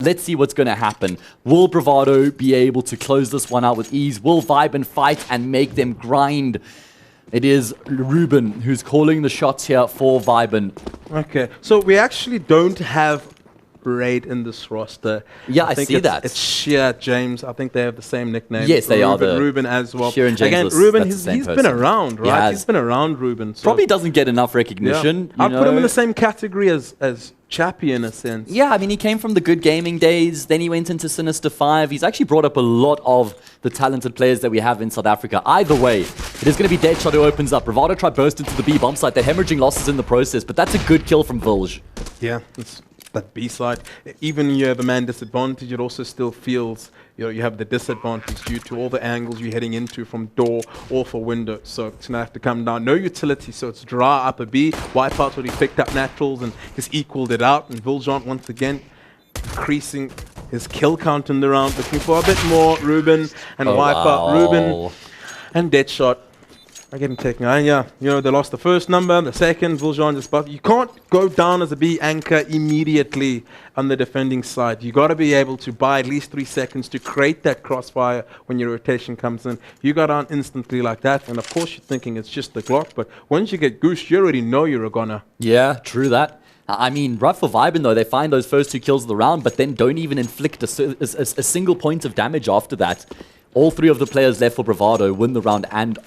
Let's see what's going to happen. Will Bravado be able to close this one out with ease? Will VYBN fight and make them grind? It is Ruben who's calling the shots here for VYBN. Okay, so we actually don't have Raid in this roster. Yeah, I see that. It's Sheer, James. I think they have the same nickname. Yes, they are. Ruben as well. Sheer and James. Again, Ruben, he's been around, right? He's been around, Ruben. So probably doesn't get enough recognition. Yeah. I'd put him in the same category as Chappie in a sense. Yeah, I mean, he came from the Good Gaming days, then he went into Sinister 5. He's actually brought up a lot of the talented players that we have in South Africa. Either way, it is going to be Deadshot who opens up. Bravado try burst into the B bomb site. They're hemorrhaging losses in the process, but that's a good kill from Vilj. Yeah, it's that B side. Even you have a man disadvantage, it also still feels, you have the disadvantage due to all the angles you're heading into from door or for window. So it's going to have to come down. No utility, so it's dry up a B. Wipeout's already picked up naturals and has equaled it out. And Vilj once again increasing his kill count in the round, looking for a bit more. Ruben and Wipeout. Wow. Ruben and Deadshot are getting taken. Yeah, they lost the first number, the second. Vilj just buffed. You can't go down as a B anchor immediately on the defending side. You got to be able to buy at least 3 seconds to create that crossfire when your rotation comes in. You got on instantly like that, and of course you're thinking it's just the Glock, but once you get goosed, you already know you're a goner. Yeah, true that. I mean, rough for VYBN though, they find those first 2 kills of the round, but then don't even inflict a single point of damage after that. All 3 of the players left for Bravado win the round and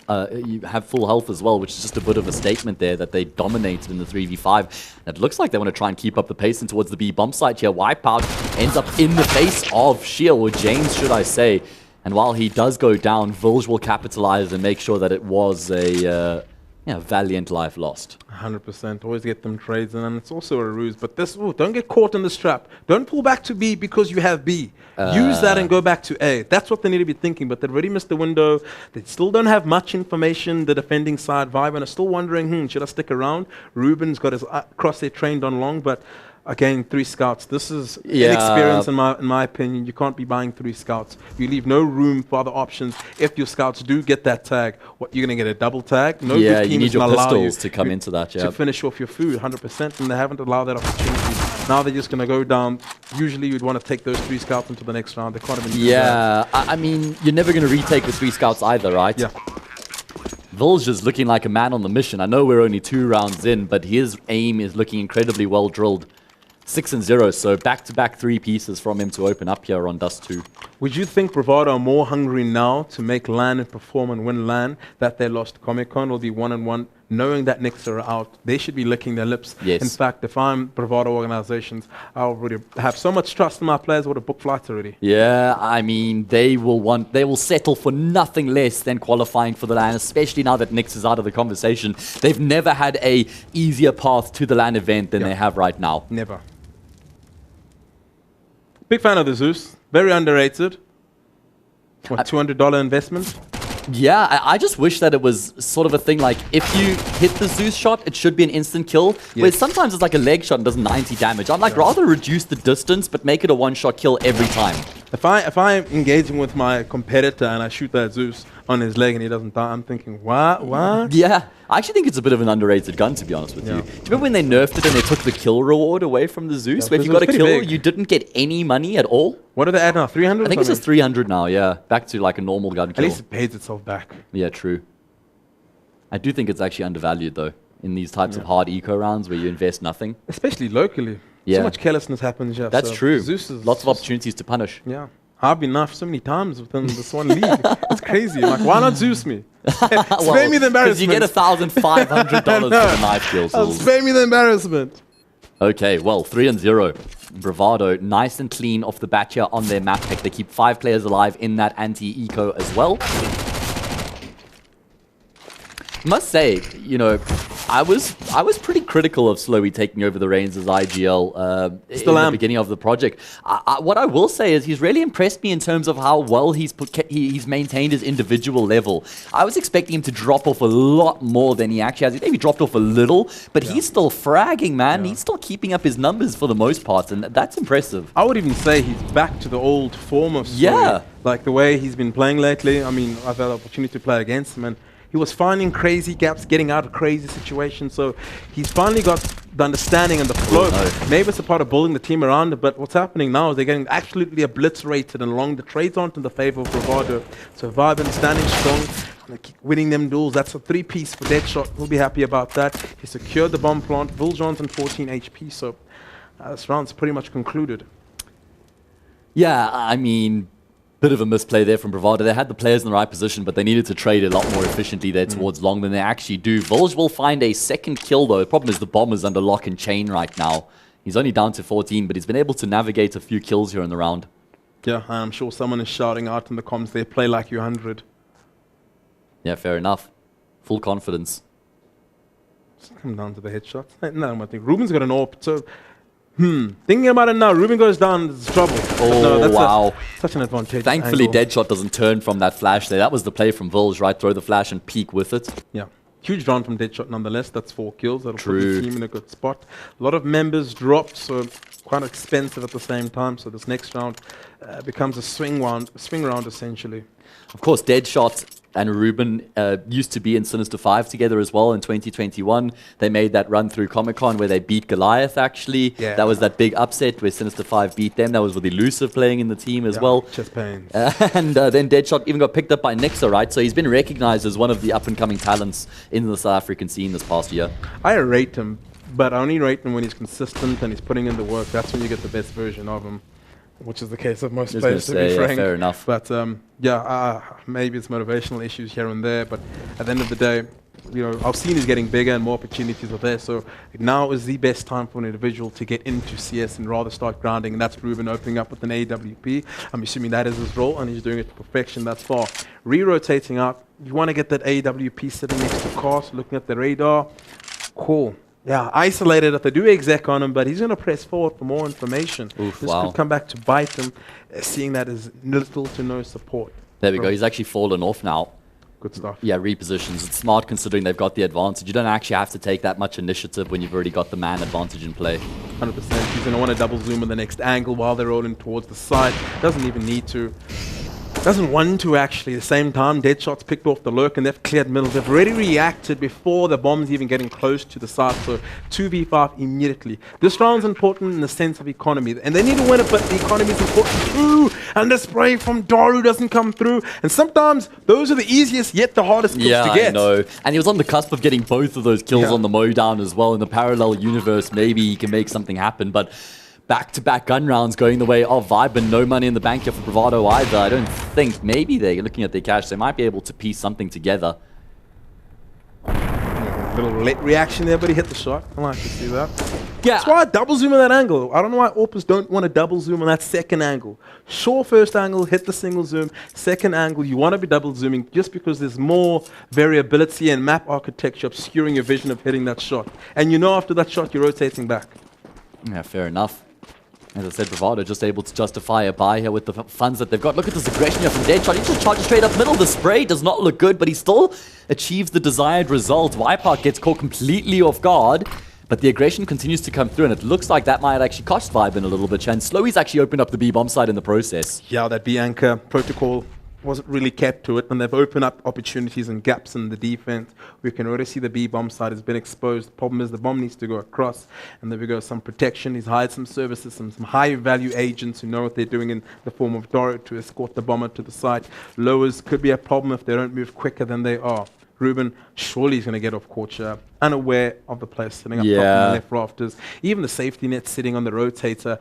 you have full health as well, which is just a bit of a statement there that they dominated in the 3v5. And it looks like they want to try and keep up the pace and towards the B bomb site here. Wipeout ends up in the face of Sheer, or James, should I say. And while he does go down, Vilj will capitalize and make sure that it was a valiant life lost. 100%. Always get them trades, and it's also a ruse. But this, don't get caught in this trap. Don't pull back to B because you have B. Use that and go back to A. That's what they need to be thinking, but they've already missed the window. They still don't have much information. The defending side, VYBN, are still wondering, should I stick around? Ruben's got his crosshair trained on long, but again, 3 scouts. This is inexperience in my opinion. You can't be buying 3 scouts. You leave no room for other options. If your scouts do get that tag, what, you're going to get a double tag? No good team you need your allow pistols you to come into that, to finish off your food, 100%, and they haven't allowed that opportunity. Now they're just going to go down. Usually you'd want to take those 3 scouts into the next round. They can't even do that. I mean, you're never going to retake with 3 scouts either, right? Yeah. Vilj is looking like a man on the mission. I know we're only 2 rounds in, but his aim is looking incredibly well drilled. 6-0, so back-to-back 3 pieces from him to open up here on Dust 2. Would you think Bravado are more hungry now to make LAN and perform and win LAN that they lost Comic-Con, or the 1-on-1, knowing that Knicks are out? They should be licking their lips. Yes. In fact, if I'm Bravado organizations, I already have so much trust in my players. I would have booked flights already. Yeah, I mean, they will settle for nothing less than qualifying for the LAN, especially now that Knicks is out of the conversation. They've never had a easier path to the LAN event than they have right now. Never. Big fan of the Zeus. Very underrated. What, $200 investment? Yeah, I just wish that it was sort of a thing like, if you hit the Zeus shot, it should be an instant kill. Yes. Where sometimes it's like a leg shot and does 90 damage. I'd like rather reduce the distance, but make it a 1-shot kill every time. If I'm engaging with my competitor and I shoot that Zeus on his leg and he doesn't die, I'm thinking, what? Yeah, I actually think it's a bit of an underrated gun, to be honest with you. Do you remember when they nerfed it and they took the kill reward away from the Zeus? Where if you got a kill, you didn't get any money at all? What are they at now, 300? I think it's just 300 now, yeah. Back to like a normal gun kill. At least it pays itself back. Yeah, true. I do think it's actually undervalued, though, in these types of hard eco rounds where you invest nothing. Especially locally. Yeah. So much carelessness happens here. That's true. Zeus is lots of opportunities to punish. Yeah. I've been knife so many times within this one league. It's crazy. I'm like, why not Zeus me? Spare me the embarrassment. Because you get $1,500 for the knife kills. Spare me the embarrassment. Okay, well, 3-0. Bravado, nice and clean off the bat here on their map pick. They keep 5 players alive in that anti-eco as well. Must say, I was pretty critical of Slowy taking over the reins as IGL in the beginning of the project. What I will say is he's really impressed me in terms of how well he's maintained his individual level. I was expecting him to drop off a lot more than he actually has. He maybe dropped off a little, but he's still fragging, man. He's still keeping up his numbers for the most part, and that's impressive. I would even say he's back to the old form of Slowy. Yeah. Like the way he's been playing lately. I mean, I've had the opportunity to play against him, and he was finding crazy gaps, getting out of crazy situations. So he's finally got the understanding and the flow. no. Maybe it's a part of building the team around it, but what's happening now is they're getting absolutely obliterated, and along the trades aren't in the favor of Bravado. So VYBN standing strong, and they keep winning them duels. That's a 3-piece for Deadshot. We'll be happy about that. He secured the bomb plant. Viljohn's on 14 HP, so this round's pretty much concluded. Yeah, I mean, bit of a misplay there from Bravado. They had the players in the right position, but they needed to trade a lot more efficiently there towards long than they actually do. Vilj will find a second kill, though. The problem is the bomb is under lock and chain right now. He's only down to 14, but he's been able to navigate a few kills here in the round. Yeah, I'm sure someone is shouting out in the comms there, play like you're 100. Yeah, fair enough. Full confidence. Just come down to the headshots. No, I think Ruben's got an AWP, so... Thinking about it now, Ruben goes down, there's trouble. Oh, no, wow. Such an advantage. Thankfully, Deadshot doesn't turn from that flash there. That was the play from Vilj, right? Throw the flash and peek with it. Yeah. Huge round from Deadshot nonetheless. That's 4 kills. That'll put True. the team in a good spot. A lot of members dropped, so quite expensive at the same time. So this next round becomes a swing round essentially. Of course, Deadshot and Ruben used to be in Sinister 5 together as well in 2021. They made that run through Comic-Con where they beat Goliath, actually. Yeah. That was that big upset where Sinister 5 beat them. That was with Elusive playing in the team as well. Chest pains. And then Deadshot even got picked up by Nixa, right? So he's been recognized as one of the up-and-coming talents in the South African scene this past year. I rate him, but I only rate him when he's consistent and he's putting in the work. That's when you get the best version of him, which is the case of most players, to be frank. Yeah, fair enough. But maybe it's motivational issues here and there, but at the end of the day, you know, our scene is getting bigger and more opportunities are there, so now is the best time for an individual to get into CS and rather start grounding, and that's Ruben opening up with an AWP. I'm assuming that is his role, and he's doing it to perfection thus far. Re-rotating out, you want to get that AWP sitting next to Cast, looking at the radar. Cool. Yeah, isolated if they do exec on him, but he's going to press forward for more information. Oof, this wow. could come back to bite him, seeing that as little to no support. There we go. He's actually fallen off now. Good stuff. Yeah, repositions. It's smart considering they've got the advantage. You don't actually have to take that much initiative when you've already got the man advantage in play. 100%. He's going to want to double zoom in the next angle while they're rolling towards the side. Doesn't even need to. Doesn't want to actually. At the same time, Deadshot's picked off the lurk and they've cleared middle. They've already reacted before the bomb's even getting close to the side. So 2v5 immediately. This round's important in the sense of economy. And they need to win it, but the economy is important too. And the spray from Daru doesn't come through. And sometimes those are the easiest yet the hardest kills to get. Yeah, I know. And he was on the cusp of getting both of those kills on the mowdown as well. In the parallel universe, maybe he can make something happen. But back-to-back gun rounds going the way of VYBN. No money in the bank here for Bravado either. I don't think. Maybe they're looking at their cash. They might be able to piece something together. Little late reaction there, but he hit the shot. I like to see that. Yeah. That's why I double zoom on that angle. I don't know why AWPers don't want to double zoom on that second angle. Sure, first angle, hit the single zoom. Second angle, you want to be double zooming just because there's more variability and map architecture obscuring your vision of hitting that shot. And you know after that shot, you're rotating back. Yeah, fair enough. As I said, Bravado just able to justify a buy here with the funds that they've got. Look at this aggression here from Deadshot. He just charges straight up middle. The spray does not look good, but he still achieves the desired result. Wipeout gets caught completely off guard, but the aggression continues to come through, and it looks like that might actually cost VYBN a little bit. And Slowy's actually opened up the B-bomb side in the process. Yeah, that B-anchor protocol wasn't really kept to it, and they've opened up opportunities and gaps in the defense. We can already see the B-bomb side has been exposed. The problem is the bomb needs to go across, and there we go, some protection. He's hired some services, some high-value agents who know what they're doing in the form of Doro to escort the bomber to the site. Lowers could be a problem if they don't move quicker than they are. Ruben, surely he's going to get off court, unaware of the player sitting up top in the left rafters. Even the safety net sitting on the rotator,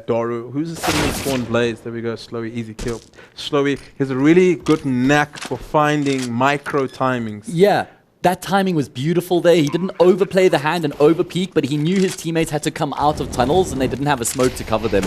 Daru, who's sitting in Spawn Blaze. There we go, Slowy, easy kill. Slowy has a really good knack for finding micro timings. Yeah, that timing was beautiful there. He didn't overplay the hand and overpeak, but he knew his teammates had to come out of tunnels and they didn't have a smoke to cover them.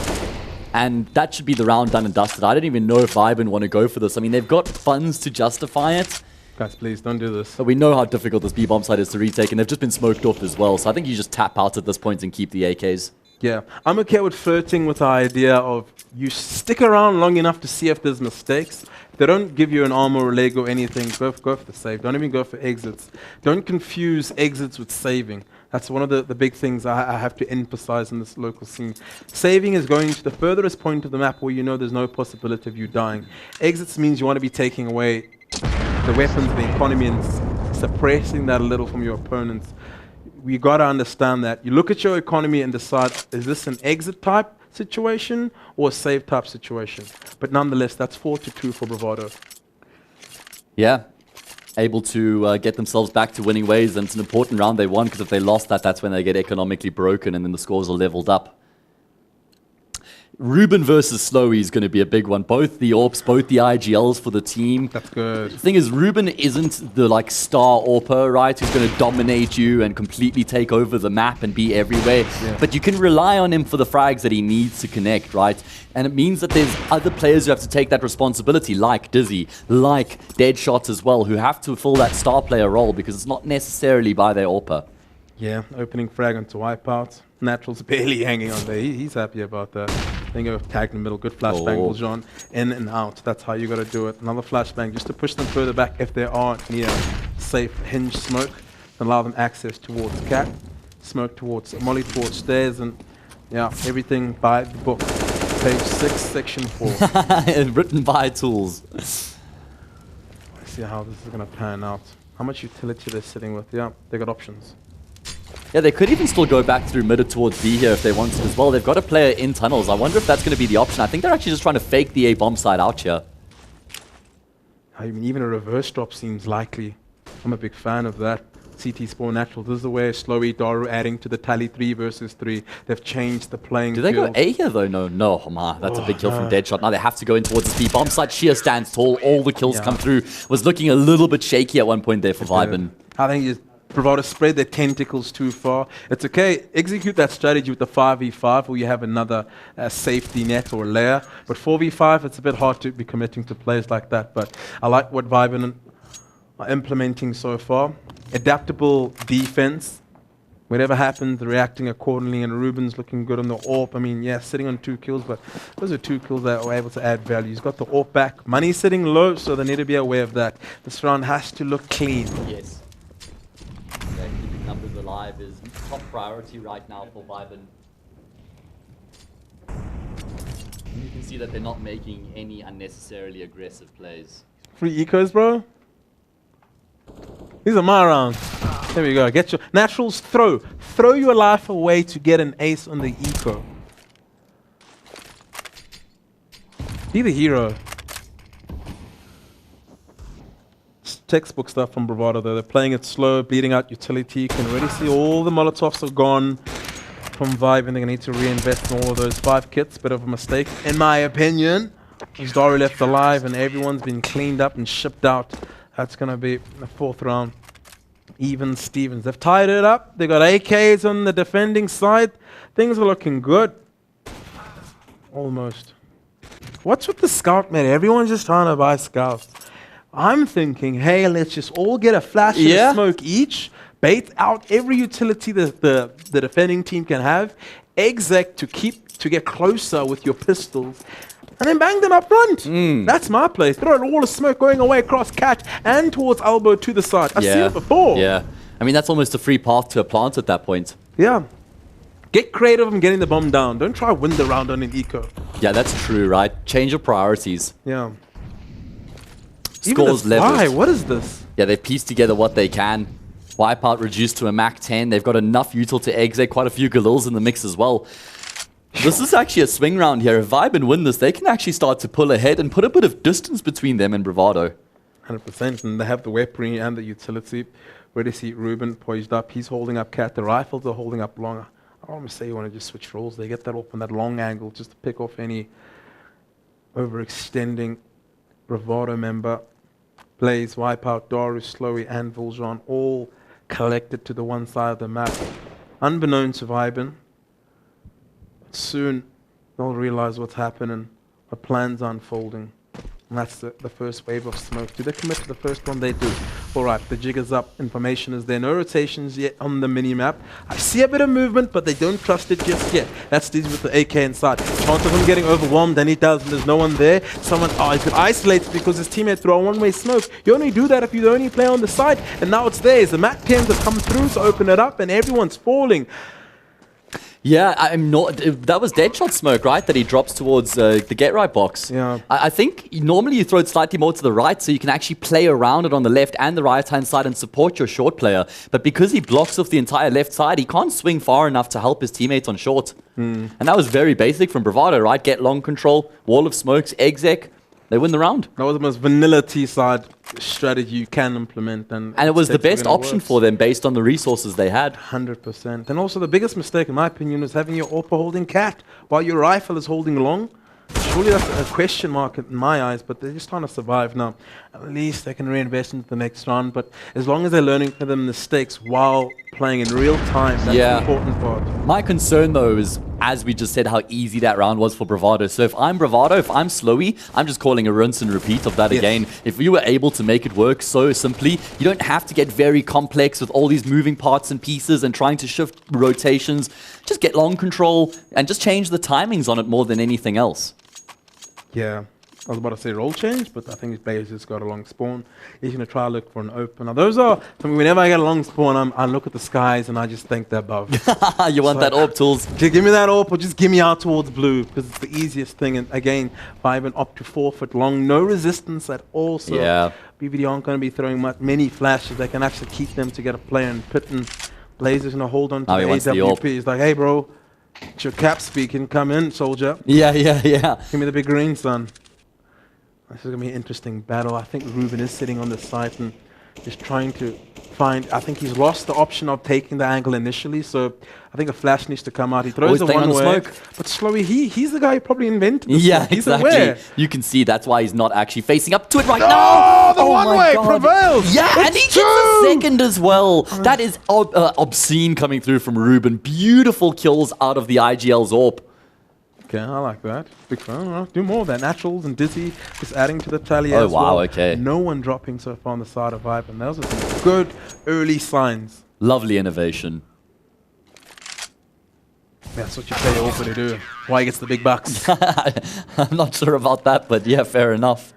And that should be the round done and dusted. I don't even know if VYBN want to go for this. I mean, they've got funds to justify it. Guys, please, don't do this. But we know how difficult this B-bomb side is to retake, and they've just been smoked off as well. So I think you just tap out at this point and keep the AKs. Yeah, I'm okay with flirting with the idea of you stick around long enough to see if there's mistakes. If they don't give you an armor or leg or anything, go for the save. Don't even go for exits. Don't confuse exits with saving. That's one of the big things I have to emphasize in this local scene. Saving is going to the furthest point of the map where you know there's no possibility of you dying. Exits means you want to be taking away the weapons, the economy, and suppressing that a little from your opponents. we got to understand that. You look at your economy and decide, is this an exit type situation or a save type situation? But nonetheless, that's 4-2 for Bravado. Yeah. Able to get themselves back to winning ways, and it's an important round they won, because if they lost that, that's when they get economically broken and then the scores are leveled up. Ruben versus Slowy is going to be a big one. Both the AWPs, both the IGLs for the team. That's good. The thing is, Ruben isn't the like star AWPer, right? Who's going to dominate you and completely take over the map and be everywhere. Yeah. But you can rely on him for the frags that he needs to connect, right? And it means that there's other players who have to take that responsibility, like Dizzy, like Deadshot as well, who have to fill that star player role, because it's not necessarily by their AWPer. Yeah, opening frag onto Wipeout. Natural's barely hanging on there. He's happy about that. Then go tag in the middle. Good flashbang, Bulljon. In and out. That's how you got to do it. Another flashbang just to push them further back if they aren't near safe hinge smoke. Allow them access towards Cat. Smoke towards Molly, towards stairs. And yeah, everything by the book. Page 6, section 4. Written by tools. Let's see how this is going to pan out. How much utility they're sitting with. Yeah, they got options. Yeah, they could even still go back through mid towards B here if they wanted as well. They've got a player in tunnels. I wonder if that's going to be the option. I think they're actually just trying to fake the A bomb side out here. I mean, even a reverse drop seems likely. I'm a big fan of that. CT Spawn Natural. This is the way Slowy Daru adding to the tally 3 versus 3. They've changed the playing field. Do they go A here though? No, that's a big kill from Deadshot. Now they have to go in towards the B bomb side. Sheer stands tall. All the kills come through. Was looking a little bit shaky at one point there for VYBN. I think you Bravado spread their tentacles too far. It's okay. Execute that strategy with the 5v5 where you have another safety net or layer. But 4v5, it's a bit hard to be committing to plays like that. But I like what VYBN are implementing so far. Adaptable defense. Whatever happens, reacting accordingly. And Ruben's looking good on the AWP. I mean, yeah, sitting on 2 kills, but those are 2 kills that are able to add value. He's got the AWP back. Money's sitting low, so they need to be aware of that. This round has to look clean. Yes. Keeping numbers alive is top priority right now for VYBN. You can see that they're not making any unnecessarily aggressive plays. Free ecos, bro. These are my rounds. There we go. Get your naturals. Throw your life away to get an ace on the eco. Be the hero. Textbook stuff from Bravado though. They're playing it slow, bleeding out utility. You can already see all the Molotovs are gone from VYBN. They're going to need to reinvest in all of those 5 kits. Bit of a mistake, in my opinion. Daru left alive and everyone's been cleaned up and shipped out. That's going to be the 4th round. Even Stevens. They've tied it up. They got AKs on the defending side. Things are looking good. Almost. What's with the scout, man? Everyone's just trying to buy scouts. I'm thinking, hey, let's just all get a flash and a smoke each, bait out every utility the defending team can have, exec to get closer with your pistols, and then bang them up front. That's my play. Throw a wall of smoke going away across Cat and towards elbow to the side. I've seen it before. Yeah. I mean, that's almost a free path to a plant at that point. Yeah. Get creative in getting the bomb down. Don't try to win the round on an eco. Yeah, that's true, right? Change your priorities. Yeah. Scores leveled. Why? What is this? Yeah, they've pieced together what they can. Wipeout reduced to a Mac 10. They've got enough util to exit. Quite a few Galils in the mix as well. This is actually a swing round here. If VYBN win this, they can actually start to pull ahead and put a bit of distance between them and Bravado. 100%. And they have the weaponry and the utility. Where do you see Ruben poised up? He's holding up Cat. The rifles are holding up long. I don't want to say you want to just switch roles. They get that off on that long angle just to pick off any overextending Bravado member. Blaze, Wipeout, Daru, Slowy, and Bulljon all collected to the one side of the map. Unbeknown to VYBN, soon they'll realize what's happening, what plans are unfolding. And that's the first wave of smoke. Do they commit to the first one? They do. Alright, the jig is up. Information is there. No rotations yet on the mini-map. I see a bit of movement, but they don't trust it just yet. That's Dizzy with the AK inside. Chance of him getting overwhelmed, and he does, and there's no one there. Someone, he could isolate because his teammate threw a one-way smoke. You only do that if you only play on the side, and now it's theirs. The Mac 10s have come through to open it up, and everyone's falling. Yeah, I'm not. That was Deadshot smoke, right? That he drops towards the get right box. Yeah. I think normally you throw it slightly more to the right, so you can actually play around it on the left and the right hand side and support your short player. But because he blocks off the entire left side, he can't swing far enough to help his teammates on short. And that was very basic from Bravado, right? Get long control, wall of smokes, exec. They win the round. That was the most vanilla T-side strategy you can implement. And it was the best option for them based on the resources they had. 100%. And also the biggest mistake, in my opinion, was having your AWP holding cat while your rifle is holding long. Surely that's a question mark in my eyes, but they're just trying to survive now. At least they can reinvest into the next round. But as long as they're learning from the mistakes while playing in real time, that's the important part. My concern, though, is, as we just said, how easy that round was for Bravado. So if I'm Bravado, if I'm Slowy, I'm just calling a rinse and repeat of that again. If you were able to make it work so simply, you don't have to get very complex with all these moving parts and pieces and trying to shift rotations. Just get long control and just change the timings on it more than anything else. Yeah, I was about to say roll change, but I think his base has got a long spawn. He's going to try to look for an open. Now, those are, I mean, whenever I get a long spawn, I look at the skies and I just think they're above. You want that AWP, Tools? Give me that AWP or just give me out towards blue because it's the easiest thing. And again, VYBN up to 4 foot long, no resistance at all. So BVD aren't going to be throwing many flashes. They can actually keep them to get a play and pit and Blazer's going to hold on to the AWP. He's like, hey, bro. It's your cap speaking. Come in, soldier. Yeah. Give me the big green, son. This is going to be an interesting battle. I think Ruben is sitting on the site and just trying to find... I think he's lost the option of taking the angle initially, so I think a flash needs to come out. He throws the one-way, but Slowy, he's the guy who probably invented this. Yeah, he's exactly. aware. You can see that's why he's not actually facing up to it right now. Oh, the one-way prevails. Yeah, and he gets a second as well. That is obscene coming through from Ruben. Beautiful kills out of the IGL's AWP. Okay, I like that. Big fan. Do more of that. Naturals and Dizzy just adding to the tally as well. Oh, wow, okay. No one dropping so far on the side of VYBN. Those are some good early signs. Lovely innovation. That's what you pay your AWP to do. Why he gets the big bucks. I'm not sure about that, but yeah, fair enough.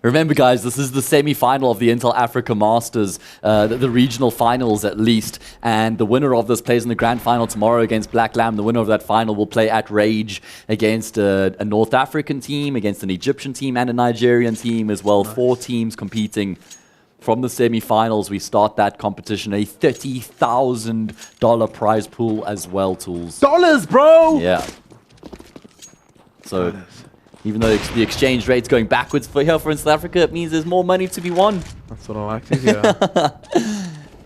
Remember, guys, this is the semi-final of the Intel Africa Masters, the regional finals at least, and the winner of this plays in the grand final tomorrow against Black Lamb. The winner of that final will play at Rage against a North African team, against an Egyptian team, and a Nigerian team as well. Nice. 4 teams competing. From the semi-finals, we start that competition, a $30,000 prize pool as well, Tools. Dollars, bro! Yeah. So... even though the exchange rate's going backwards for here for South Africa, it means there's more money to be won. That's what I like to hear.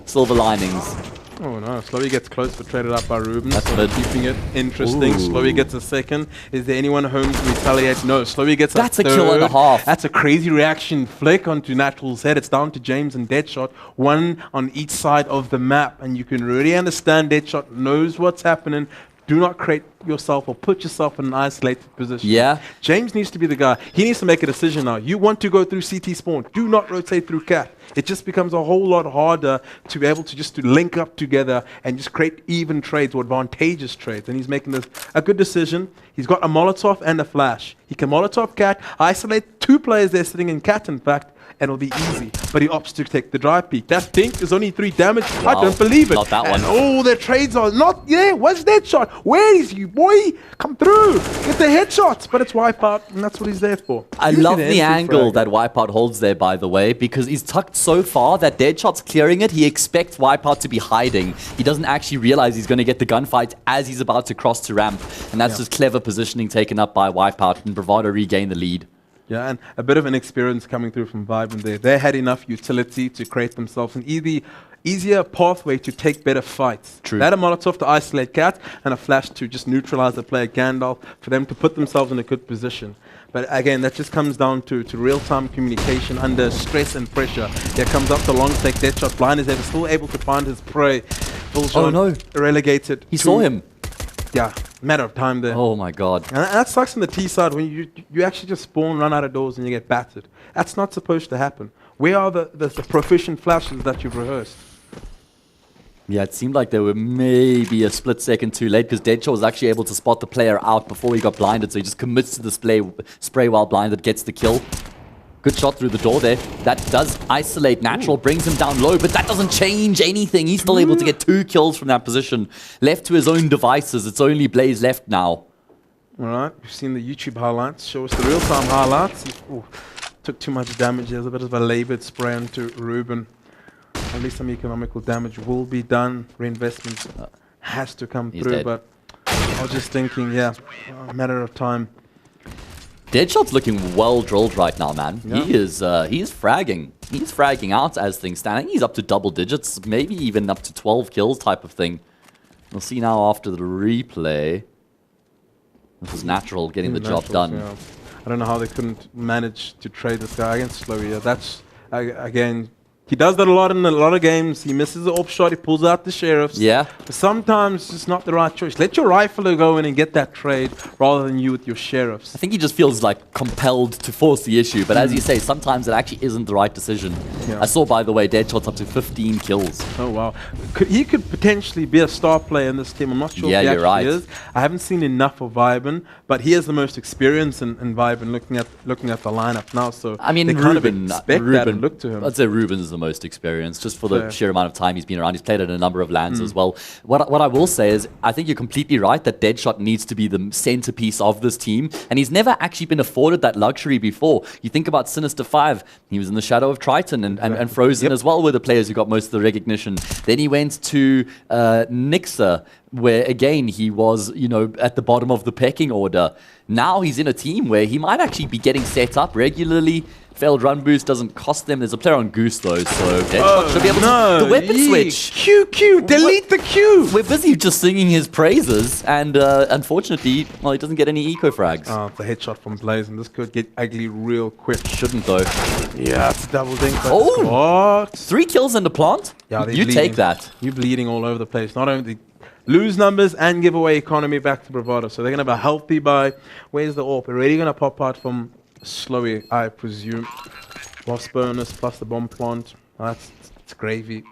Silver linings. Oh no, Slowy gets close but traded up by Ruben. That's so keeping it interesting. Ooh. Slowy gets a second. Is there anyone home to retaliate? No, Slowy gets That's a third. Kill and a half. That's a crazy reaction flick onto Natural's head. It's down to James and Deadshot, one on each side of the map. And you can really understand Deadshot knows what's happening. Do not create yourself or put yourself in an isolated position. Yeah. James needs to be the guy. He needs to make a decision now. You want to go through CT spawn. Do not rotate through cat. It just becomes a whole lot harder to be able to just to link up together and just create even trades or advantageous trades. And he's making this a good decision. He's got a Molotov and a flash. He can Molotov cat, isolate 2 players there sitting in cat, in fact, and it'll be easy. But he opts to take the dry peek. That pink is only 3 damage. Wow. I don't believe it. Not that one. And all their trades are not there. What's that shot? Where is you, boy? Come through. Get the headshots. But it's Wipeout, and that's what he's there for. I love the angle that Wipeout holds there, by the way, because he's tucked so far that Deadshot's clearing it. He expects Wipeout to be hiding. He doesn't actually realize he's going to get the gunfight as he's about to cross to ramp. And that's just clever positioning taken up by Wipeout, and Bravado regain the lead. Yeah, and a bit of an experience coming through from VYBN there. They had enough utility to create themselves an easier pathway to take better fights. True. They had a Molotov to isolate Cat and a flash to just neutralize the player Gandalf for them to put themselves in a good position. But again, that just comes down to real-time communication under stress and pressure. There comes up the long take, Deadshot, blind is ever, still able to find his prey. Oh no. Relegated. He saw him. Yeah, matter of time there. Oh my god. And that sucks on the T side when you actually just spawn, run out of doors, and you get battered. That's not supposed to happen. Where are the proficient flashes that you've rehearsed? Yeah, it seemed like they were maybe a split second too late because Deadshot was actually able to spot the player out before he got blinded, so he just commits to the spray while blinded, gets the kill. Good shot through the door there. That does isolate Natural, brings him down low, but that doesn't change anything. He's still able to get 2 kills from that position. Left to his own devices. It's only Blaze left now. All right, we've seen the YouTube highlights. Show us the real-time highlights. Ooh, took too much damage. There's a bit of a laboured spray onto Ruben. At least some economical damage will be done. Reinvestment has to come through, dead. but I was just thinking, yeah, a matter of time. Deadshot's looking well drilled right now, man. Yeah. He's fragging. He's fragging out as things stand. I think he's up to double digits, maybe even up to 12 kills type of thing. We'll see now after the replay. This is Natural getting the job done. Yeah. I don't know how they couldn't manage to trade this guy against Slowy. That's, again, he does that a lot in a lot of games. He misses the op shot, he pulls out the sheriffs. Yeah. But sometimes it's not the right choice. Let your rifler go in and get that trade rather than you with your sheriffs. I think he just feels like compelled to force the issue. But as you say, sometimes it actually isn't the right decision. Yeah. I saw, by the way, Deadshot's up to 15 kills. Oh, wow. He could potentially be a star player in this team. I'm not sure if he actually is. I haven't seen enough of VYBN, but he has the most experience in VYBN looking at the lineup now. So I mean, they Ruben, kind of expect that and look to him. I'd say Ruben's the most experienced, just for the sheer amount of time he's been around. He's played at a number of lands as well. What I will say is, I think you're completely right that Deadshot needs to be the centerpiece of this team, and he's never actually been afforded that luxury before. You think about Sinister 5, he was in the shadow of Triton and Frozen as well, were the players who got most of the recognition. Then he went to Nixa, where again he was, you know, at the bottom of the pecking order. Now he's in a team where he might actually be getting set up regularly. Failed run boost doesn't cost them. There's a player on Goose though, so Deadshot should be able to. The weapon switch. Q, delete the Q. We're busy just singing his praises, and unfortunately, well, he doesn't get any eco frags. Oh, the headshot from Blaze, and this could get ugly real quick. Shouldn't though. Yeah, it's a double dink. Oh, what? 3 kills in the plant. Yeah, you take that. You're bleeding all over the place. Not only lose numbers and give away economy back to Bravado. So they're gonna have a healthy buy. Where's the AWP? Already gonna pop out from Slowy, I presume. Lost bonus plus the bomb plant. Oh, it's gravy.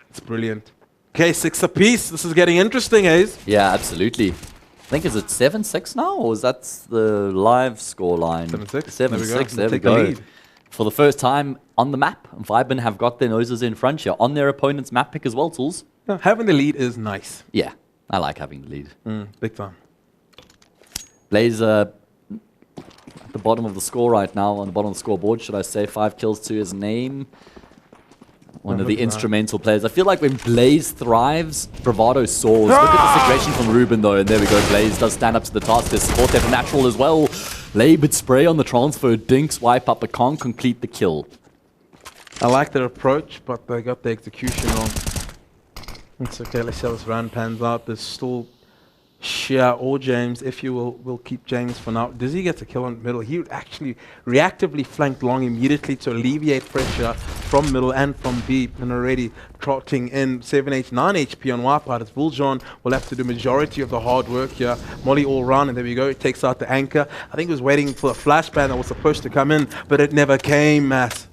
It's brilliant. Okay, 6 apiece. This is getting interesting, HazE. Yeah, absolutely. I think, is it 7-6 now, or is that the live score line? 7-6. 7-6, there we Take go. the lead. For the first time on the map, VYBN have got their noses in front here on their opponent's map pick as well, Tools. Yeah, having the lead is nice. Yeah, I like having the lead. Big time. Blaze at the bottom of the score right now, on the bottom of the scoreboard, should I say. 5 kills to his name. One of the instrumental players. I feel like when Blaze thrives, Bravado soars. Look at this aggression from Ruben though, and there we go. Blaze does stand up to the task. There's support there from Natural as well. Labored spray on the transfer. Dinks wipe up, but can't complete the kill. I like their approach, but they got the execution wrong. It's okay, let's see how this round pans out. There's still Shia or James, if you will keep James for now. Dizzy gets a kill on middle. He actually reactively flanked long immediately to alleviate pressure from middle and from B, and already trotting in 7H, 9 HP on Wipeout. As Vuljon will have to do majority of the hard work here. Molly all round, and there we go. It takes out the anchor. I think it was waiting for a flashbang that was supposed to come in, but it never came, Mass.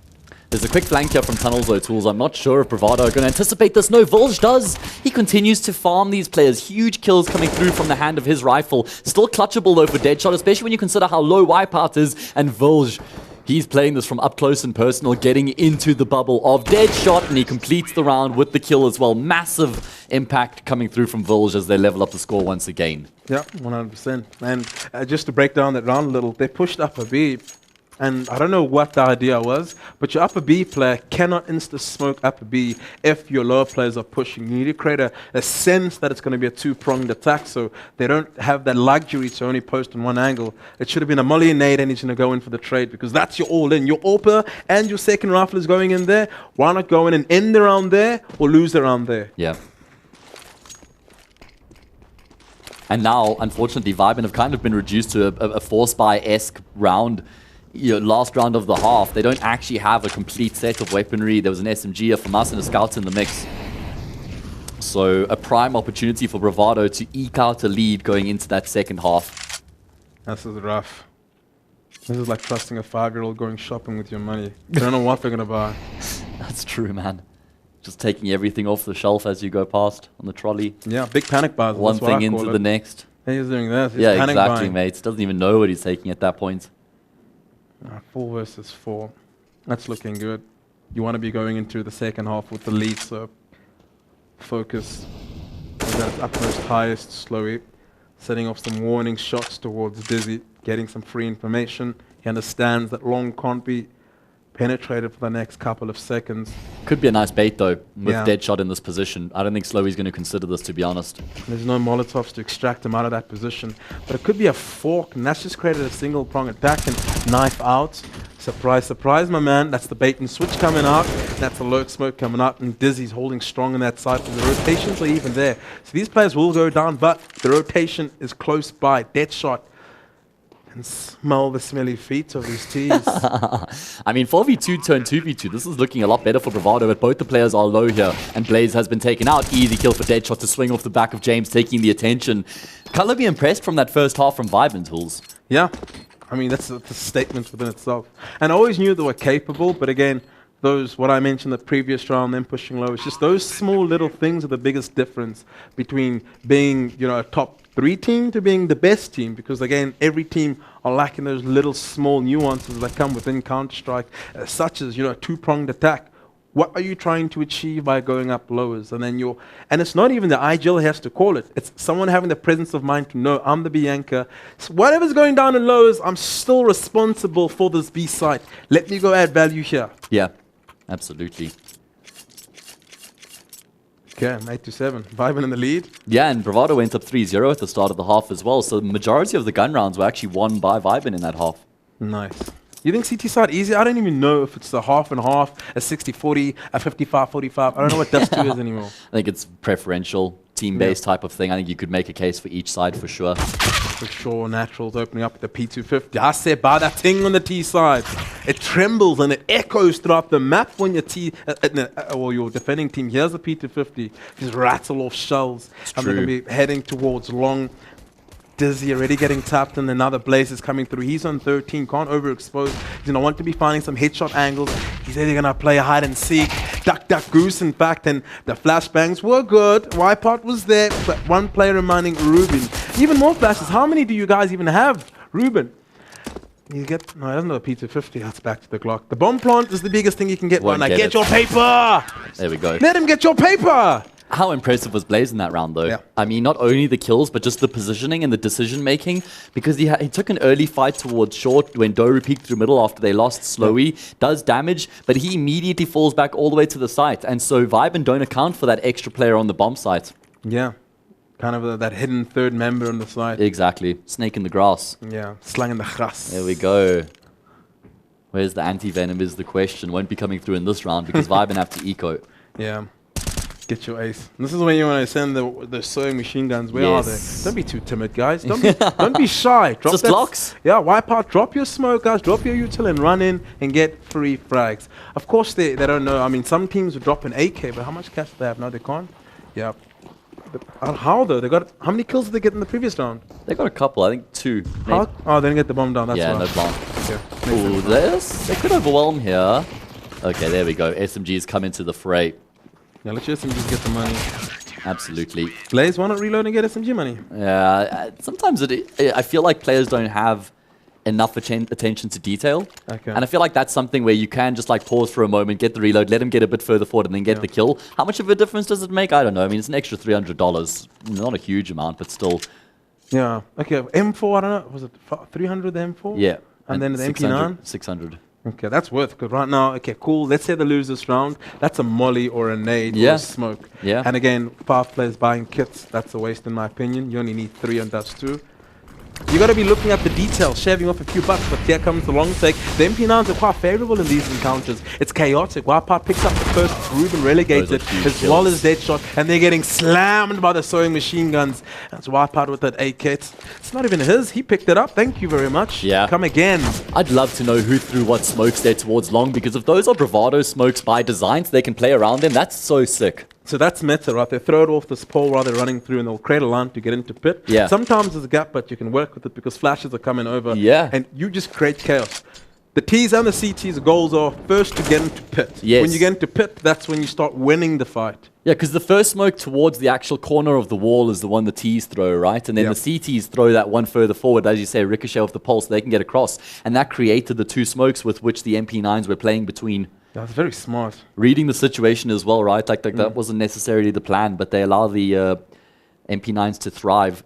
There's a quick flank here from Tunnels though, Tools. I'm not sure if Bravado are going to anticipate this. No, Vulj does. He continues to farm these players. Huge kills coming through from the hand of his rifle. Still clutchable though for Deadshot, especially when you consider how low Wipeout is. And Vulj, he's playing this from up close and personal, getting into the bubble of Deadshot, and he completes the round with the kill as well. Massive impact coming through from Vulj as they level up the score once again. Yeah, 100%. And just to break down that round a little, they pushed up a B. And I don't know what the idea was, but your upper B player cannot insta-smoke upper B if your lower players are pushing. You need to create a sense that it's going to be a two-pronged attack, so they don't have that luxury to only post on one angle. It should have been a molly and nade, and he's going to go in for the trade, because that's your all-in. Your AWPer and your second rifle is going in there. Why not go in and end around there or lose around there? Yeah. And now, unfortunately, VYBN have kind of been reduced to a force-buy-esque round. You know, last round of the half, they don't actually have a complete set of weaponry. There was an SMG, a FAMAS, and a Scout in the mix. So a prime opportunity for Bravado to eke out a lead going into that second half. This is rough. This is like trusting a 5-year-old going shopping with your money. You don't know what they're going to buy. That's true, man. Just taking everything off the shelf as you go past on the trolley. Yeah, big panic buys. One thing into the next. He's doing this. He's yeah, panic exactly, buying. mate. Doesn't even know what he's taking at that point. 4 versus 4. That's looking good. You want to be going into the second half with the lead, so focus is at its utmost highest slowly. Setting off some warning shots towards Dizzy, getting some free information. He understands that long can't be penetrated for the next couple of seconds. Could be a nice bait though, with Deadshot in this position. I don't think Slowy's going to consider this, to be honest. There's no Molotovs to extract him out of that position. But it could be a fork, and that's just created a single prong attack and knife out. Surprise, surprise, my man. That's the bait and switch coming out. That's the lurk smoke coming out, and Dizzy's holding strong on that side. The rotations are even there. So these players will go down, but the rotation is close by. Deadshot and smell the smelly feet of these teams. I mean, 4v2 turn 2v2. This is looking a lot better for Bravado, but both the players are low here. And Blaze has been taken out. Easy kill for Deadshot to swing off the back of James, taking the attention. Can't be impressed from that first half from VYBN Tools. Yeah. I mean, that's a statement within itself. And I always knew they were capable, but again, those, what I mentioned the previous round, them pushing low, it's just those small little things are the biggest difference between being, you know, a top 3 team to being the best team, because again, every team are lacking those little small nuances that come within Counter-Strike, such as, you know, a 2-pronged attack. What are you trying to achieve by going up lowers? And then and it's not even the IGL has to call it. It's someone having the presence of mind to know I'm the Bianca. So whatever's going down in lowers, I'm still responsible for this B site. Let me go add value here. Yeah, absolutely. Okay, 8-7. VYBN in the lead. Yeah, and Bravado went up 3-0 at the start of the half as well. So the majority of the gun rounds were actually won by VYBN in that half. Nice. You think CT side easy? I don't even know if it's a half and half, a 60-40, a 55-45. I don't know what Dust 2 is anymore. I think it's preferential, team-based type of thing. I think you could make a case for each side for sure. For sure, Natural's opening up the P250. I said, buy that thing on the T side. It trembles and it echoes throughout the map when your your defending team hears the P250. Just rattle off shells. And they're going to be heading towards long. Dizzy already getting tapped, and another Blaze is coming through. He's on 13, can't overexpose. He's going to want to be finding some headshot angles. He's either going to play a hide and seek, duck, goose, in fact, and the flashbangs were good. Wipeout was there, but one player remaining, Ruben. Even more flashes. How many do you guys even have, Ruben? You get, no, he doesn't know a P250. That's back to the Glock. The bomb plant is the biggest thing you can get right now. Get your paper! There we go. Let him get your paper! How impressive was Blaze in that round, though? Yeah. I mean, not only the kills, but just the positioning and the decision-making. Because he took an early fight towards short when Doru peeked through middle after they lost Slowy. Does damage, but he immediately falls back all the way to the site. And so VYBN don't account for that extra player on the bomb site. Yeah. Kind of that hidden third member on the side. Exactly. Snake in the grass. Yeah. Slang in the grass. There we go. Where's the anti-venom is the question. Won't be coming through in this round because VYBN have to eco. Yeah. Get your ace. And this is when you want to send the sewing machine guns. Where are they? Don't be too timid, guys. Don't be shy. Drop just blocks. Yeah, wipe out. Drop your smoke, guys. Drop your util and run in and get free frags. Of course, they don't know. I mean, some teams would drop an AK, but how much cash do they have? No, they can't. Yeah. But how though? How many kills did they get in the previous round? They got a couple. I think 2. How? Oh, they didn't get the bomb down. That's yeah, why. no bomb. Okay. Ooh, they could overwhelm here. Okay, there we go. SMG's come into the fray. Yeah, let your SMGs get the money. Absolutely. Blaze, why not reload and get SMG money? Yeah, sometimes I feel like players don't have enough attention to detail. Okay. And I feel like that's something where you can just like pause for a moment, get the reload, let him get a bit further forward and then get the kill. How much of a difference does it make? I don't know. I mean, it's an extra $300. Not a huge amount, but still. Yeah. Okay, M4, I don't know. Was it 300 the M4? Yeah. And then the MP9? 600. Okay, that's worth, because right now, okay, cool. Let's say they lose this round. That's a molly or a nade or a smoke. Yeah. And again, 5 players buying kits, that's a waste in my opinion. You only need 3 on Dust 2. You got to be looking at the details, shaving off a few bucks, but here comes the long take. The MP9s are quite favorable in these encounters. It's chaotic. Wipeout picks up the first, Ruben relegated, as well as Deadshot, and they're getting slammed by the sewing machine guns. That's Wipeout with that AK. It's not even his. He picked it up. Thank you very much. Yeah. Come again. I'd love to know who threw what smokes there towards long, because if those are Bravado smokes by design, so they can play around them, that's so sick. So that's meta, right? They throw it off this pole while they're running through, and they'll create a line to get into pit. Yeah. Sometimes there's a gap, but you can work with it because flashes are coming over. Yeah. And you just create chaos. the T's and the CT's goals are first to get into pit. Yes. When you get into pit, that's when you start winning the fight. Yeah, because the first smoke towards the actual corner of the wall is the one the T's throw, right? And then the CT's throw that one further forward, as you say, ricochet off the pole so they can get across. And that created the two smokes with which the MP9s were playing between. That's very smart. Reading the situation as well, right? Like that wasn't necessarily the plan, but they allow the MP9s to thrive.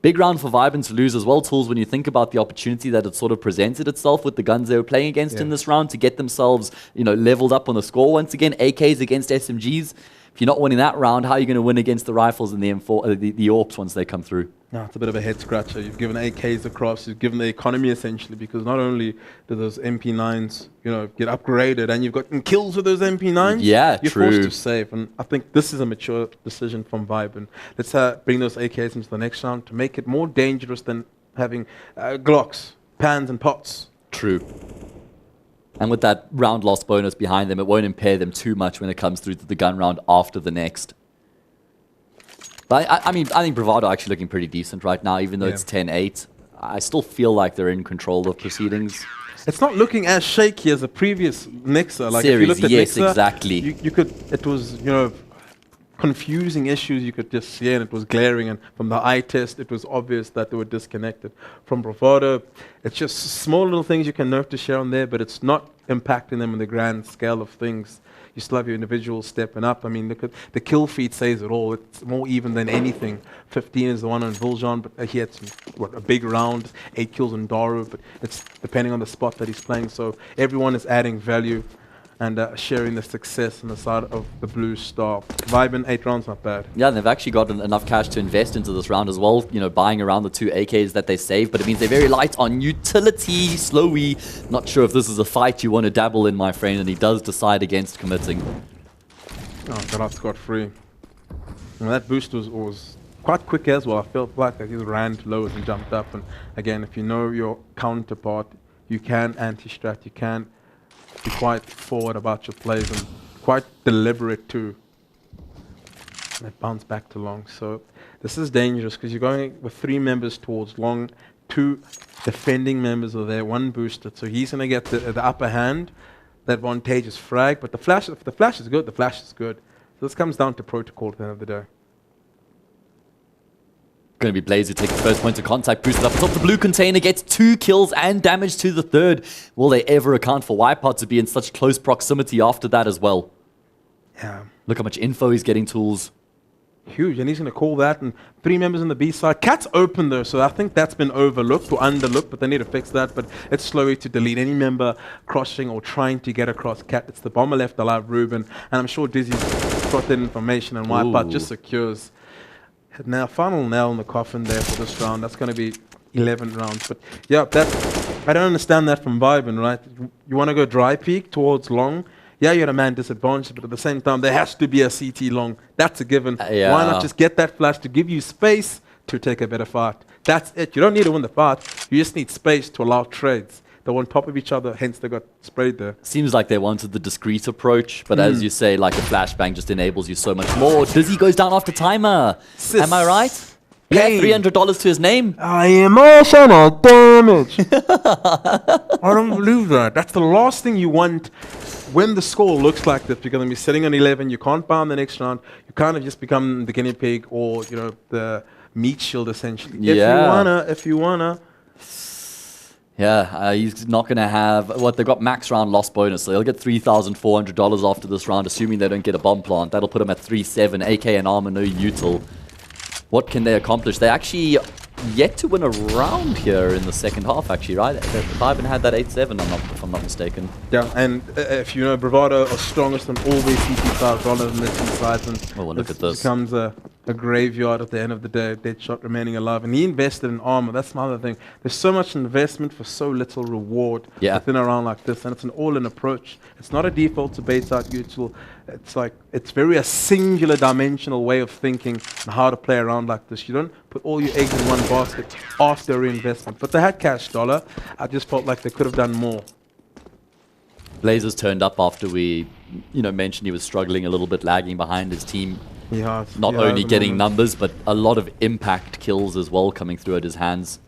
Big round for VYBN to lose as well, Tools, when you think about the opportunity that it sort of presented itself with the guns they were playing against in this round to get themselves, leveled up on the score once again. AKs against SMGs. If you're not winning that round, how are you going to win against the rifles and the M4, the AWPs once they come through? No, it's a bit of a head scratcher. You've given AKs across, you've given the economy essentially, because not only do those MP9s, get upgraded, and you've gotten kills with those MP9s. Yeah, you're true. forced to save, and I think this is a mature decision from VYBN. Let's bring those AKs into the next round to make it more dangerous than having Glocks, pans, and pots. True. And with that round loss bonus behind them, it won't impair them too much when it comes through to the gun round after the next. But I think Bravado actually looking pretty decent right now, even though it's 10-8. I still feel like they're in control of proceedings. It's not looking as shaky as the previous Nexa. Like Series, if you looked at yes, Nexa, exactly. You could. It was confusing issues you could just see, and it was glaring. And from the eye test, it was obvious that they were disconnected. From Bravado, it's just small little things you can notice here and there, but it's not impacting them in the grand scale of things. You still have your individuals stepping up. I mean, look at the kill feed says it all. It's more even than anything. 15 is the one on Viljan, but he had a big round, 8 kills on Daru, but it's depending on the spot that he's playing. So everyone is adding value and sharing the success on the side of the Blue Star. VYBN, 8 rounds, not bad. Yeah, and they've actually got enough cash to invest into this round as well, buying around the 2 AKs that they saved, but it means they're very light on utility. Slowy, not sure if this is a fight you want to dabble in, my friend, and he does decide against committing. Oh, got out scot-free. That boost was quite quick as well. I felt like he ran low and jumped up, and again, if you know your counterpart, you can anti-strat, you can be quite forward about your plays and quite deliberate too. And it bounced back to long. So this is dangerous because you're going with 3 members towards long, 2 defending members are there, 1 boosted. So he's going to get the upper hand, the advantageous frag. But if the flash is good, the flash is good. So this comes down to protocol at the end of the day. Going to be Blaze who takes the first point of contact, boosted up top. The blue container gets 2 kills and damage to the 3rd. Will they ever account for Wipeout to be in such close proximity after that as well? Yeah. Look how much info he's getting, Tools. Huge, and he's going to call that, and 3 members on the B side. Cat's open though, so I think that's been overlooked or underlooked, but they need to fix that. But it's slowy to delete any member crossing or trying to get across Cat. It's the bomber left alive, Ruben, and I'm sure Dizzy's got that information, and Wipeout just secures. Now, final nail in the coffin there for this round. That's going to be 11 rounds. But yeah, I don't understand that from VYBN, right? You want to go dry peak towards long. Yeah, you're at a man disadvantage, but at the same time, there has to be a CT long. That's a given. Yeah. Why not just get that flash to give you space to take a better fight? That's it. You don't need to win the fight. You just need space to allow trades. They're on top of each other, hence they got sprayed there. Seems like they wanted the discreet approach, but as you say, like a flashbang just enables you so much more. Dizzy goes down after timer. Am I right? Yeah, $300 to his name. Emotional damage. I don't believe that. That's the last thing you want when the score looks like this. You're going to be sitting on 11. You can't buy on the next round. You kind of just become the guinea pig or the meat shield essentially. Yeah. If you wanna. Yeah, he's not going to have... they've got max round loss bonus, so they'll get $3,400 after this round, assuming they don't get a bomb plant. That'll put them at 3-7, AK and armor, no util. What can they accomplish? They actually yet to win a round here in the second half, actually, right? VYBN had that 8-7, if I'm not mistaken. Yeah, and if you know, Bravado are strongest on all their CT5 rather than their sides, and well, look at this. Becomes a graveyard at the end of the day, Deadshot remaining alive. And he invested in armor. That's my other thing. There's so much investment for so little reward within a round like this, and it's an all-in approach. It's not a default to bait out util. It's like it's very a singular dimensional way of thinking and how to play around like this. You don't put all your eggs in one basket after reinvestment. But they had cash dollar. I just felt like they could have done more. Blazers turned up after we, mentioned he was struggling a little bit, lagging behind his team. Yeah, Not only getting numbers, but a lot of impact kills as well coming through at his hands.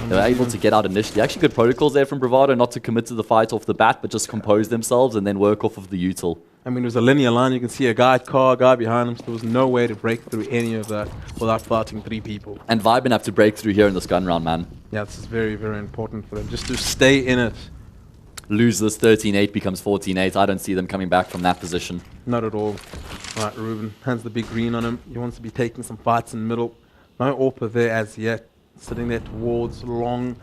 They were able to get out initially. Actually, good protocols there from Bravado, not to commit to the fight off the bat, but just compose themselves and then work off of the util. I mean, it was a linear line. You can see a guy behind him, so there was no way to break through any of that without fighting 3 people. And VYBN have to break through here in this gun round, man. Yeah, this is very, very important for them, just to stay in it. Lose this 13-8 becomes 14-8. I don't see them coming back from that position. Not at all. Right, Ruben has the big green on him. He wants to be taking some fights in the middle. No AWPer there as yet. Sitting there towards long.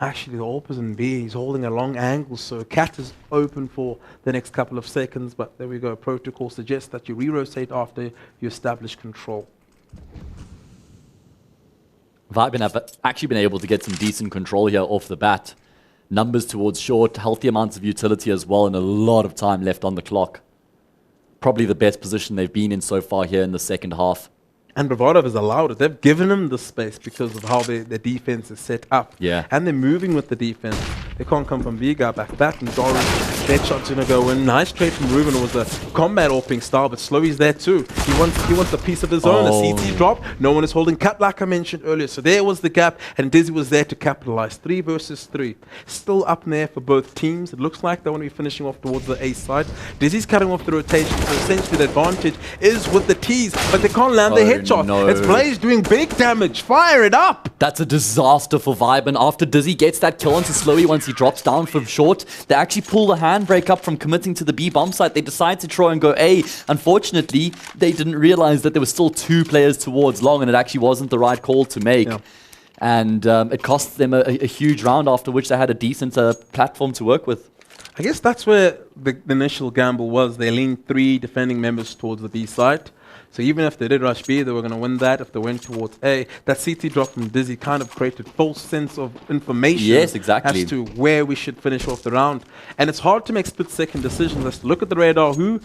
Actually, the AWPer's in B. He's holding a long angle, so Cat is open for the next couple of seconds. But there we go. Protocol suggests that you re-rotate after you establish control. VYBN have actually been able to get some decent control here off the bat. Numbers towards short, healthy amounts of utility as well, and a lot of time left on the clock. Probably the best position they've been in so far here in the second half. And Bravado has allowed it. They've given him the space because of how their defense is set up. Yeah. And they're moving with the defense. They can't come from Vega back to back. And Doran, that shot's going to go in. Nice trade from Ruben. It was a combat AWPing style, but Slowy's there too. He wants a piece of his own. A CT drop. No one is holding cap like I mentioned earlier. So there was the gap, and Dizzy was there to capitalize. 3 versus 3. Still up in there for both teams. It looks like they want to be finishing off towards the A side. Dizzy's cutting off the rotation, so essentially the advantage is with the T's, but they can't land the headshot. No. It's Blaze doing big damage. Fire it up! That's a disaster for VYBN. After Dizzy gets that kill onto Slowy once he drops down from short, they actually pull the handbrake up from committing to the B bomb site. They decide to try and go A. Unfortunately, they didn't realize that there were still 2 players towards long, and it actually wasn't the right call to make. Yeah. And it cost them a huge round, after which they had a decent platform to work with. I guess that's where the initial gamble was. They leaned 3 defending members towards the B site. So even if they did rush B, they were going to win that. If they went towards A, that CT drop from Dizzy kind of created false sense of information. Yes, exactly. As to where we should finish off the round. And it's hard to make split-second decisions. Let's look at the radar. Who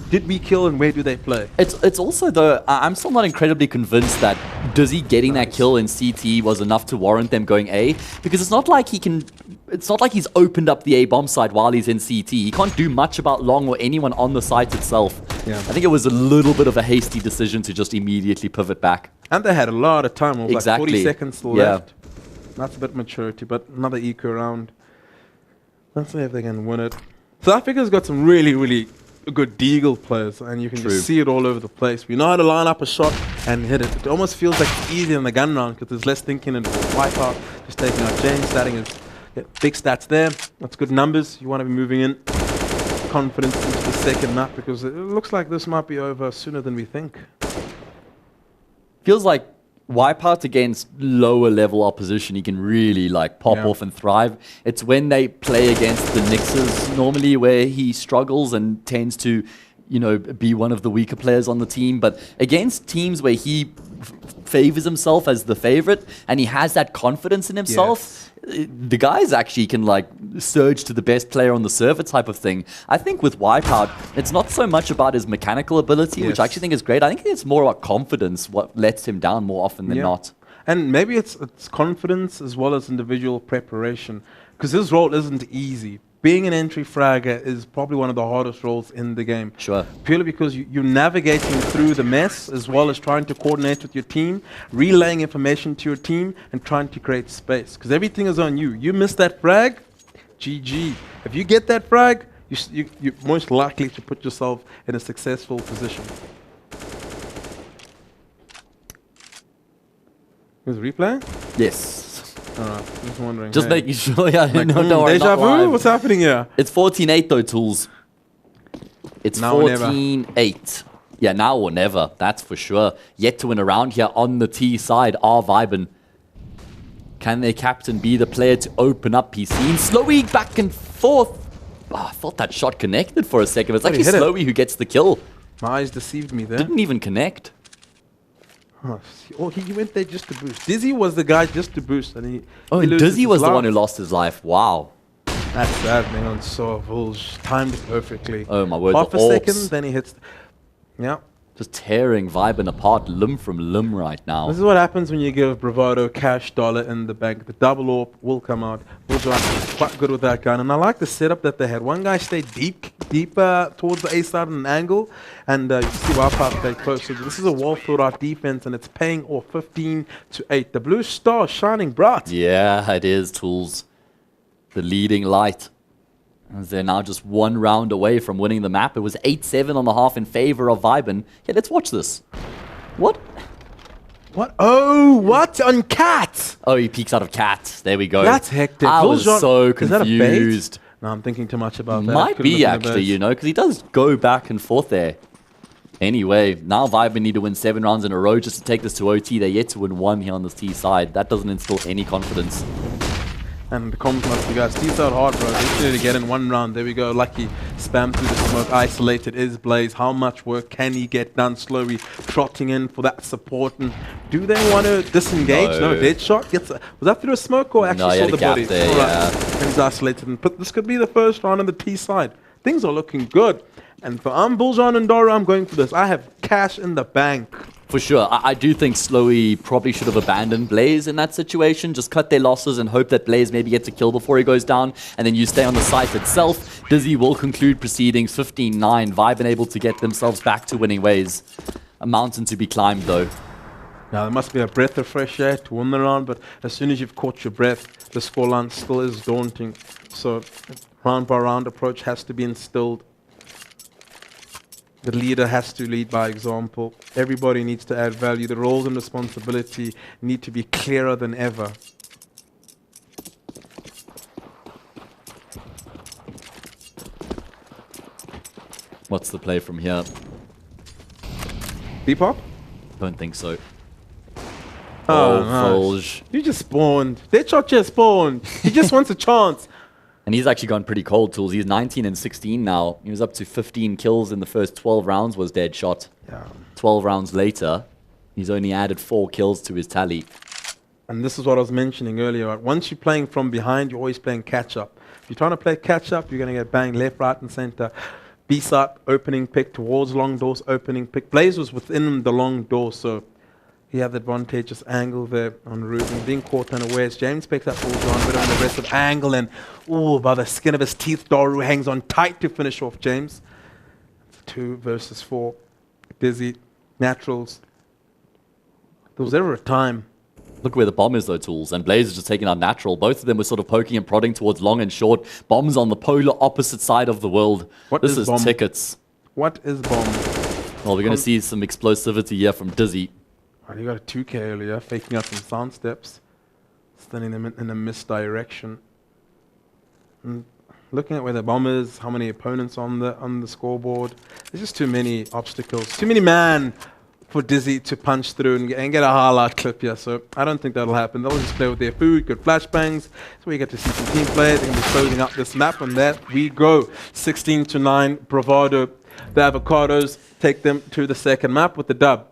did we kill and where do they play? It's also, though, I'm still not incredibly convinced that Dizzy getting that kill in CT was enough to warrant them going A, because it's not like he can... It's not like he's opened up the A bomb site while he's in CT. He can't do much about long or anyone on the site itself. Yeah. I think it was a little bit of a hasty decision to just immediately pivot back. And they had a lot of time. It was exactly. like 40 seconds left. That's a bit maturity, but another eco round. Let's see if they can win it. South Africa's got some really, really good deagle players, and you can just see it all over the place. We know how to line up a shot and hit it. It almost feels like it's easier in the gun round because there's less thinking and wipeout. Just taking out James, starting his big stats there. That's good numbers. You want to be moving in confidence into the second map, because it looks like this might be over sooner than we think. Feels like wipeout against lower level opposition, he can really like pop off and thrive. It's when they play against the Nixes normally where he struggles and tends to, you know, be one of the weaker players on the team. But against teams where he favors himself as the favorite and he has that confidence in himself, the guys actually can like surge to the best player on the server type of thing. I think with Wipeout, it's not so much about his mechanical ability, which I actually think is great. I think it's more about confidence, what lets him down more often than not. And maybe it's confidence as well as individual preparation, because his role isn't easy. Being an entry fragger is probably one of the hardest roles in the game. Sure. Purely because you're navigating through the mess as well as trying to coordinate with your team, relaying information to your team, and trying to create space. Because everything is on you. You miss that frag, GG. If you get that frag, you're most likely to put yourself in a successful position. Is it replay? Yes. Alright, just wondering. Just making sure, yeah. Like, no, deja vu? What's happening here? It's 14-8 though, Tools. It's 14-8. Yeah, now or never, that's for sure. Yet to win a round here on the T side are VYBN. Can their captain be the player to open up PC? And Slowy back and forth. Oh, I thought that shot connected for a second. It's actually Slowy who gets the kill. My eyes deceived me there. Didn't even connect. Oh, he went there just to boost. Dizzy was the guy just to boost, and he Dizzy was the one who lost his life. Wow. That's sad, man. So Vulge timed it perfectly. Oh my word. Half a second, then he hits. Yeah. Just tearing VYBN apart limb from limb right now. This is what happens when you give Bravado cash dollar in the bank. The double AWP will come out. Vulge is quite good with that gun, and I like the setup that they had. One guy stayed deep deeper towards the A side on an angle, and you see Wildfire play close. So this is a well thought out defense, and it's paying off 15-8. The blue star shining bright. Yeah, it is, Tools. The leading light. As they're now just one round away from winning the map. It was 8-7 on the half in favor of VYBN. Yeah, let's watch this. What? What? Oh, what? On Cat! Oh, he peeks out of Cat. There we go. That's hectic. I was so Is that a bait? confused. No, I'm thinking too much about that. Might be, actually, you know, because he does go back and forth there. Anyway, now VYBN need to win 7 rounds in a row just to take this to OT. They're yet to win 1 here on this T side. That doesn't instill any confidence. And the comments must be, guys, T's out hard, bro. They need to get in 1 round. There we go. Lucky. Spam through the smoke. Isolated is Blaze. How much work can he get done? Slowly trotting in for that support. And do they want to disengage? No, dead shot. Was that through a smoke or actually saw the body? There, yeah. And he's isolated. But this could be the first round on the T side. Things are looking good. And for Bullseye and Dora, I'm going for this. I have cash in the bank. For sure. I do think Slowy probably should have abandoned Blaze in that situation. Just cut their losses and hope that Blaze maybe gets a kill before he goes down. And then you stay on the site itself. Dizzy will conclude proceedings 15-9. VYBN able to get themselves back to winning ways. A mountain to be climbed, though. Now, there must be a breath of fresh air to win the round. But as soon as you've caught your breath, the scoreline still is daunting. So round by round approach has to be instilled. The leader has to lead by example. Everybody needs to add value. The roles and responsibility need to be clearer than ever. What's the play from here? Depop? Don't think so. Oh, Folge. You just spawned. Deadshot just spawned. He just wants a chance. And he's actually gone pretty cold, Tools. He's 19-16 now. He was up to 15 kills in the first 12 rounds was Deadshot. Yeah. 12 rounds later, he's only added 4 kills to his tally. And this is what I was mentioning earlier. Right? Once you're playing from behind, you're always playing catch-up. If you're trying to play catch-up, you're going to get banged left, right, and center. B-side, opening pick, towards long doors, opening pick. Blaze was within the long door, so he had the advantageous angle there on Ruben. Being caught unawares. James picks up balls on, bit of an aggressive angle, and by the skin of his teeth, Doru hangs on tight to finish off James. 2 versus 4. Dizzy, naturals. There was ever a time. Look where the bomb is, though, Tools. And Blaze is just taking out natural. Both of them were sort of poking and prodding towards long and short. Bomb's on the polar opposite side of the world. This is tickets. What is bomb? Well, we're going to see some explosivity here from Dizzy. Right, he got a 2K earlier, faking out some sound steps, sending them in a misdirection. And looking at where the bomb is, how many opponents on the scoreboard, there's just too many obstacles, too many man for Dizzy to punch through and get a highlight clip here. So I don't think that'll happen. They'll just play with their food, good flashbangs. So we get to see some team play. They're going to be closing up this map, and there we go. 16-9, Bravado. The Avocados take them to the second map with the dub.